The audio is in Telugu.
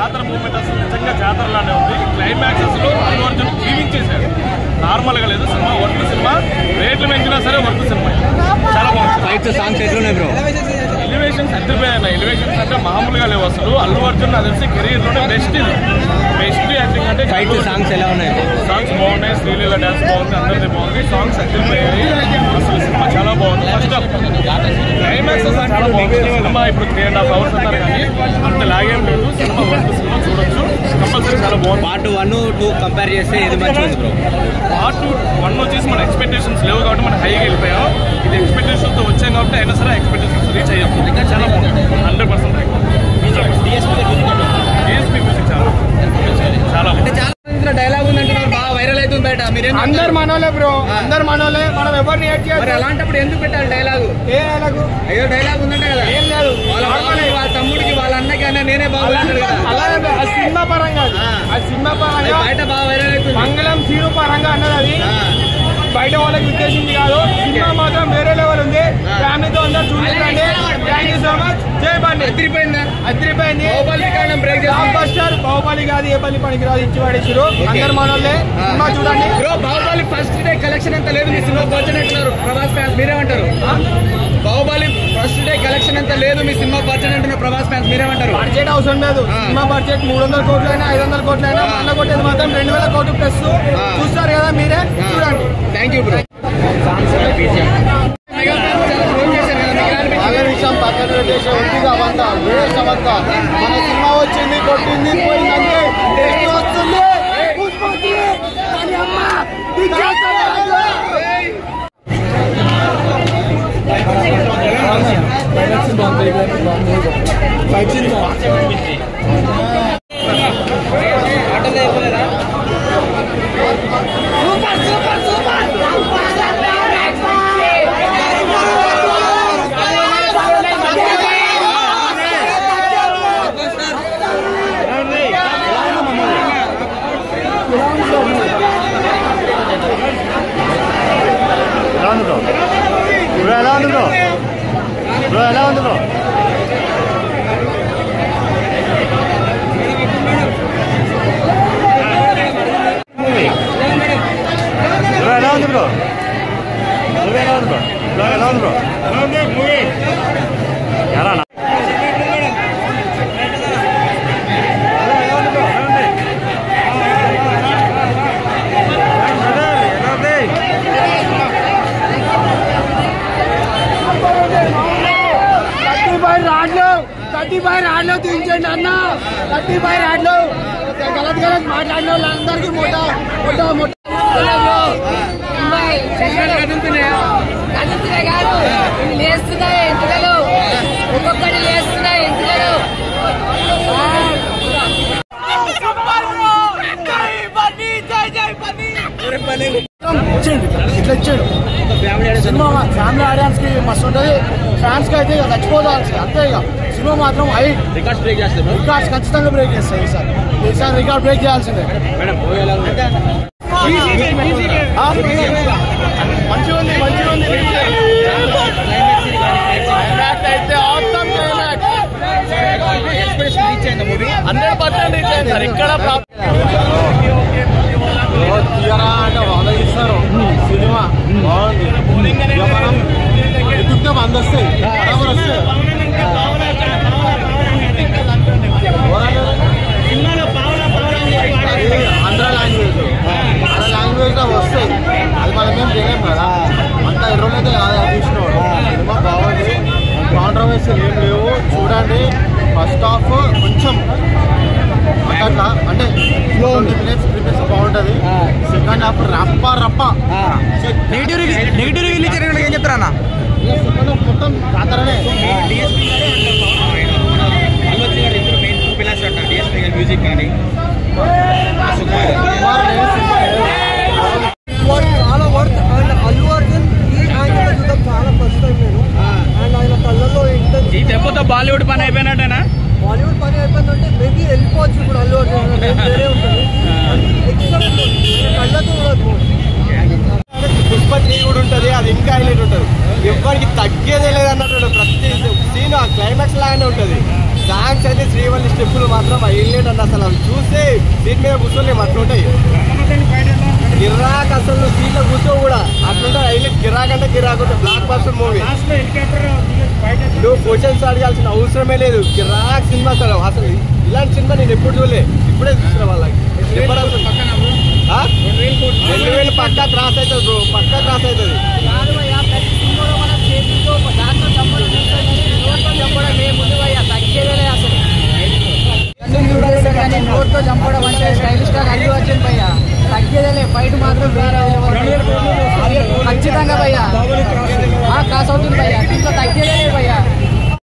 జాతర మూమెంట్ అసలు నిజంగా జాతరలానే ఉంది. క్లైమాక్సెస్ లో అల్లు అర్జున్ జీవించేశాడు. నార్మల్ గా లేదు సినిమా, వర్క్ సినిమా, రేట్లు పెంచినా సరే వర్క్ సినిమా చాలా బాగుంది. సాంగ్స్ ఎట్లున్నాయి బ్రో? ఎలివేషన్స్ అద్దరిపోయాయి. ఎలివేషన్స్ అంటే మామూలుగా లేవు అసలు. అల్లు అర్జున్ నాకు తెలిసి కెరీర్ లోనే బెస్ట్ యాక్టింగ్ అంటే. సాంగ్స్ ఎలా ఉన్నాయి? సాంగ్స్ బాగున్నాయి. శ్రీలీల డాన్స్ బాగుంది, అందరిది బాగుంది. సాంగ్స్ అద్దరిపోయాయి. అసలు సినిమా చాలా బాగుంది. ఫస్ట్ క్లైమాక్స్ చాలా బాగుంది. సినిమా ఇప్పుడు 3.5 hours అన్నారు కానీ అంత లాగేం లేదు. సినిమా వర్క్ సినిమా చూడొచ్చు, కంపల్సరీ చాలా బాగుంది. పార్ట్ 1, 2 కంపేర్ చేస్తే ఏది మంచిగా ఉంది బ్రో? పార్ట్ 1 వచ్చేసి మన ఎక్స్పెక్టేషన్స్ లేవు కాబట్టి మనం హైగా వెళ్ళిపోయాం. ఇది ఎక్స్పెక్టేషన్స్ తో వచ్చాం కాబట్టి అయినా సరే ఎక్స్పెక్టేషన్స్ రీచ్ అయ్యాం. ఇంకా చాలా బాగుంది. 100% డిఎస్పీ మ్యూజిక్ చాలా బాగుంది. డైలాగ్ ఉందంటున్నారు, బాగా వైరల్ అవుతుంది బయట. అందరు మనోలే బ్రో, అందరు మనోలే. మనం ఎవరిని యాడ్ చేయాలి? అలాంటప్పుడు ఎందుకు పెట్టాలి డైలాగు? ఏ డైలాగు? ఏదో డైలాగ్ ఉందంటే కదా. ఏం లేదు. వాళ్ళ తమ్ముడికి వాళ్ళ అన్నకి అన్న నేనే బాగుంటాడు కదా. అలాగే ఆ సినిమా పరంగా, ఆ సినిమా పరంగా బయట బాగా వైరల్ అవుతుంది. మంగళం సీను పరంగా అన్నది అది. బయట వాళ్ళకి ఉద్దేశించి కాదు. సినిమా మాత్రం వేరే లెవెల్ ఉంది. ఫ్యామిలీతో అందరూ చూడండి. Thank you so much. జై బండి. అదిరిపోయింది. బాహుబలి కాదు, ఏ పల్లి పనికి రాదు, ఇచ్చి పడేసారు. అందరు మనోళ్ళే. సినిమా చూడండి. బాహుబలి ఫస్ట్ డే కలెక్షన్ అంత లేదు, మీ సినిమా బడ్జెట్ అంటున్నారు ప్రభాస్ ఫ్యాన్స్, మీరేమంటారు? బాహుబలి ఫస్ట్ డే కలెక్షన్ అంత లేదు, మీ సినిమా బడ్జెట్ అంటున్నారు ప్రభాస్ ఫ్యాన్స్, మీరేమంటారు? బడ్జెట్ అవసరం లేదు. సినిమా బడ్జెట్ 300 కోట్లైనా 500 కోట్లైనా మన కొట్టేది మాత్రం 2000 కోట్లు ప్లస్. చూస్తారు కదా మీరే, చూడండి. Thank you bro. వాళ్ళ విషయం పక్కన పెట్టేసి ఉంది అవంతా వేస్ట్ అవంతా. మన సినిమా వచ్చింది, కొట్టింది, పోయిందంటే వస్తుంది. ఎలా ఉంది బ్రో? రాడ్లో తీయించండి అన్న. 35 రాడ్లు గలత్ మాట్లాడిన వాళ్ళందరికీ లేస్తున్నాయి ఎంటుకలు, ఒక్కొక్కటి లేస్తున్నాయి ఎంటుకలు. ఇట్లా ఇచ్చాడు. సినిమా ఫ్యామిలీ ఆడియన్స్ కి మస్తు ఉంటుంది. ఫ్యాన్స్ కి అయితే చచ్చిపోదాల్సి అంతే. ఇక సినిమా మాత్రం రికార్డ్స్ బ్రేక్ చేస్తారు. రికార్డ్స్ ఖచ్చితంగా బ్రేక్ చేస్తాయి. ఈసారి రికార్డ్ బ్రేక్ చేయాల్సిందే. మంచిగా ఉంది. అయితే 100% రీచ్ అయింది సార్. ఇక్కడ తీయరా అంటే ఆలోచిస్తారు. సినిమా బాగుంది. మనం ఎదుగుతాం, అందొస్తాయి బరాబర్ వస్తాయి. ఆంధ్ర లాంగ్వేజ్ లో వస్తాయి. అది మనమేం చేయలేం కదా. అంత ఎర్రోలైతే కాదు చూసినవాడు. సినిమా బాగుంది. కాంట్రవర్సీ ఏం లేవు. చూడండి. ఫస్ట్ హాఫ్ కొంచెం అట్లా అంటే 20 minutes బాగుంటది. సెకండ్ హాఫ్ రప్ప నెగిటివ్ రివ్యూ ఏం చెప్తారా అన్న? సెకండ్ హాఫ్ మొత్తం జాతరనే. మ్యూజిక్ కానీ చాలా వర్త్. అండ్ అల్లు అర్జున్ ఈ యాంగిల్ చూద్దాం చాలా ఫస్ట్ టైం నేను. అండ్ ఆయన కళ్ళల్లో ఈ దెబ్బతో బాలీవుడ్ పని అయిపోయినట్టేనా? బాలీవుడ్ పని అయిపోయిందంటే మేబీ వెళ్ళిపోవచ్చు ఇప్పుడు అల్లు అర్జున్. వేరే ఉంటుంది కళ్ళతో చూడదు. పుష్ప 3 కూడా ఉంటుంది. అది ఇంకా హైలైట్ ఉంటుంది. ఎవరికి తగ్గేదే లేదన్నట్టు ప్రతి సీన్ ఆ క్లైమాక్స్ లాగానే ఉంటుంది. సాంగ్స్ అయితే శ్రీవల్లి స్టెప్పులు మాత్రం హైలైట్ అండి. అసలు అవి చూస్తే సీట్ మీద కూర్చోలేము అట్లుంటాయి. గిరాక్ అసలు సీట్లో కూర్చో కూడా అట్లుంటాయి హైలైట్. గిరాక్ అంటే గిరాక్ ఉంటుంది. Block buster movie. నువ్వు క్వశ్చన్స్ అడగాల్సిన అవసరమే లేదు. గిరాక్ సినిమా అసలు ఇలాంటి సినిమా నేను ఎప్పుడు చూడలే, ఇప్పుడే చూసిన వాళ్ళకి. 2000 పక్కా క్రాస్ అవుతుంది బ్రో, పక్కా క్రాస్ అవుతుంది. ప్రతి సినిమాలో మనం చేతితో దాంట్లో చెప్పడం ముందు తగ్గేదే